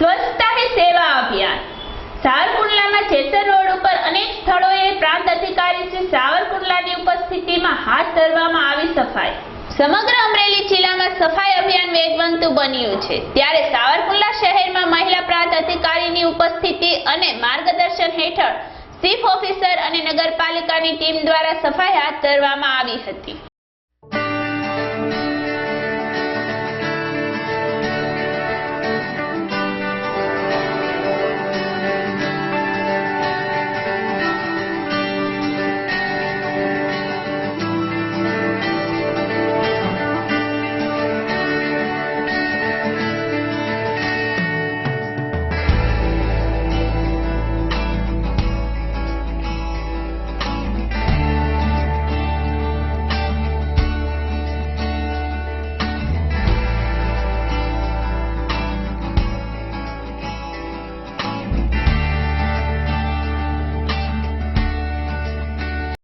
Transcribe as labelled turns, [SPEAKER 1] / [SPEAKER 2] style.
[SPEAKER 1] સ્વચ્છતા હી સેવા અભિયાન સાવરકુંડલામાં જેસર રોડ ઉપર અનેક સ્થળોએ પ્રાંત અધિકારી શ્રી સાવરકુંડલાની ઉપસ્થિતિમાં હાથ ધરવામાં આવી સફાઈ। સમગ્ર અમરેલી જિલ્લામાં સફાઈ અભિયાન વેગવંતુ બન્યું છે, ત્યારે સાવરકુંડલા શહેરમાં મહિલા પ્રાંત અધિકારીની ઉપસ્થિતિ અને માર્ગદર્શન હેઠળ ચીફ ઓફિસર અને નગરપાલિકાની ટીમ દ્વારા સફાઈ હાથ ધરવામાં આવી હતી।